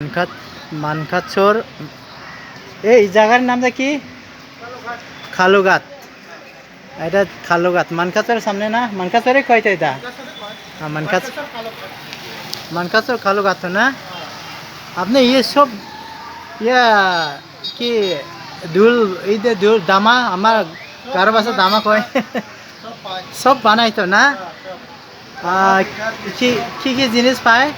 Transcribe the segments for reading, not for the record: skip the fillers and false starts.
মানখাত মানখাচর এই জায়গার নামটা কি? খালুঘাট। এটা খালুঘাট মানখাচরের সামনে না? মানখাচরে কয়টা এটা? মানখাচ মানখাচর খালুঘাট তো না? আপনি ইয়ে সব ইয়া কি দুল এই যে দুল দামা আমার কারো বাসা দামা কয় সব বানাই তো না? কি কি কি জিনিস পায়?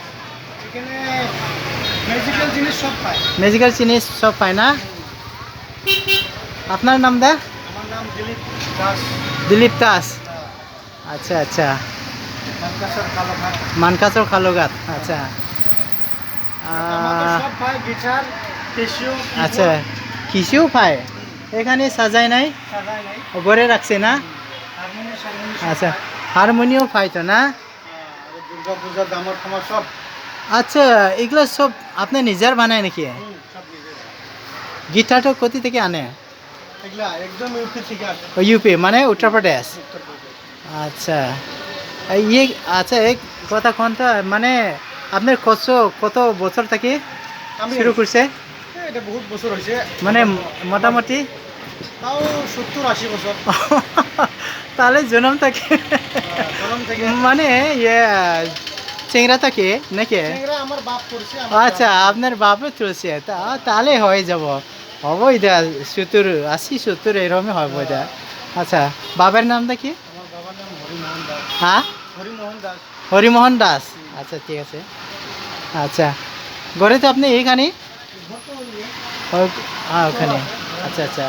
ম্যাজিক্যাল জিনিস সব পায় না? আপনার নাম দা? আমার নাম দিলীপ দাস। দিলীপ দাস। আচ্ছা আচ্ছা। মানকাসর কালোঘাট। মানকাচর খালুঘাট আচ্ছা। আমাদের সব পায় গিটার, ক্যাসিও, আচ্ছা কিসেও পায় এখানে সাজাই নাই সাজায় নাই। ঘরে রাখছে না? হারমোনিয়াম আচ্ছা হারমোনিয়াম পাই তো না? দুর্গা পূজার দামর খামার সব। আচ্ছা এগুলো সব আপনি নিজের বানায় নাকি? সব নিজের। গিটারটা কোথা থেকে আনে? এগুলা একদম ইউপি থেকে আসে। ইউপি মানে উত্তরপ্রদেশ। উত্তরপ্রদেশ। আচ্ছা ইয়ে আচ্ছা এক কথা কোনটা মানে আপনার কত কত বছর থেকে শুরু করছে? এটা বহুত বছর হয়েছে। মানে মোটামুটি তাও 70-80 বছর। তাহলে জনম থেকে জন্ম থেকে। মানে ইয়ে চেংরা থাকে নাকি? চেংরা আমার বাপ করছে। আচ্ছা আপনার বাপে চলছে তাহলে হয়ে যাব হব এটা 70-80-70 এরকমই হবে এটা। আচ্ছা বাবার নামটা কি? আমার বাবার নাম হরিমোহন দাস। হ্যাঁ হরিমোহন দাস। হরিমোহন দাস। আচ্ছা ঠিক আছে। আচ্ছা ঘরে তো আপনি এইখানে হ্যাঁ ওখানে। আচ্ছা আচ্ছা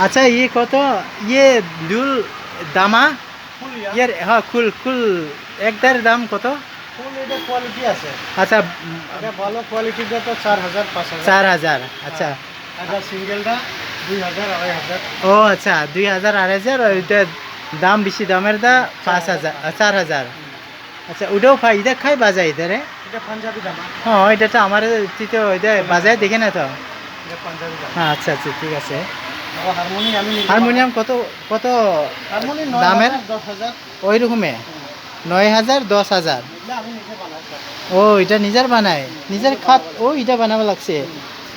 আচ্ছা ইয়ে কত ইয়ে দুল দামা ইয়ের হ্যাঁ খুল খুল একটার দাম কত? ফুল এটা কোয়ালিটি আছে। আচ্ছা এটা ভালো কোয়ালিটিটা তো 4000 5000। 4000 আচ্ছা। এটা সিঙ্গেলটা 2000 2500। ও আচ্ছা 2000 2500 ওইটা দাম বেশি দামের দা 5000 4000। আচ্ছা ওটাও পাই এটা খাই বাজায় ইধারে? এটা পাঞ্জাবি দামা। হ্যাঁ এটা তো আমার তো ওইটা বাজায় দেখে না তো। এটা পাঞ্জাবি দামা। হ্যাঁ আচ্ছা আচ্ছা ঠিক আছে। হারমোনিয়াম আমি নিজে হারমোনিয়াম কত কত হারমোনিয়াম দামের? 9000 10000। ওই রকমে 9000 10000। এগুলা আমি নিজে বানাই সব। ও এটা নিজের বানায় নিজের খাত ও এটা বানাবো লাগছে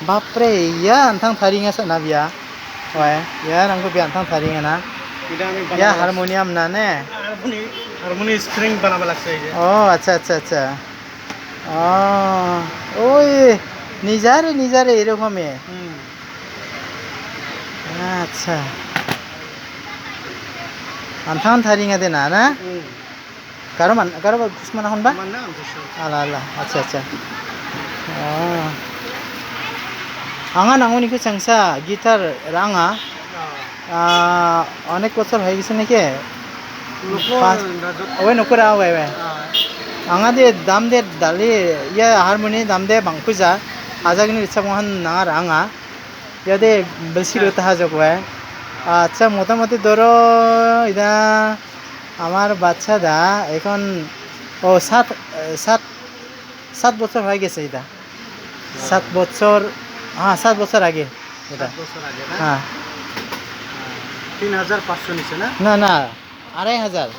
বাপরে ইয়া আনথাং থারিঙা না বিয়া হয় ইয়া আংকো বিয়া আনথাং থারিঙা না এটা আমি ইয়া বানাই। হারমোনিয়াম না নে? হারমোনিয়াম স্ট্রিং বানাবা লাগছে এই যে। ও আচ্ছা আচ্ছা আচ্ছা ও ওই নিজারে নিজারে এরকমই আচ্ছা আনথাং থারিঙা দে না না কারো মান কারো কুসমানা হন বা আমার নাম বিশু। আল্লাহ আল্লাহ আচ্ছা আচ্ছা আঙা নাঙনিকে চাংসা গিটার রাঙা অনেক বছর হয়ে গেছে নাকি? ওই নকরা ওই আঙা দে দাম দে দালি ইয়া হারমোনিয়াম দাম দে বাংকুজা হাজাগনি ইচ্ছা মহান না রাঙা ইয়া দে বেশি রতে হাজক হয়। আচ্ছা মোটামুটি ধরো এটা আমার বাচ্চা দা এখন ও 7 বছর হয়ে গেছে এটা 7 বছর হ্যাঁ 7 বছর আগে এটা 7 বছর আগে না? হ্যাঁ 3500 নিচে না? না না 2500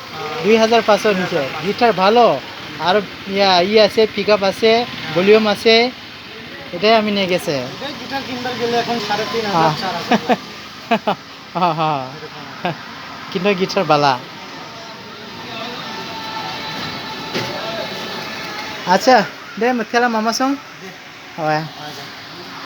2500 নিচে গিটার ভালো আর ই আছে পিক আপ আছে ভলিউম আছে এটাই আমি নিয়ে গেছে। এটা গিটার কিনবার গেলে এখন 3500 হ্যাঁ 4000। হ্যাঁ হ্যাঁ কিন্তু গিটার বালা। আচ্ছা দে মতেলা মামা সং হয়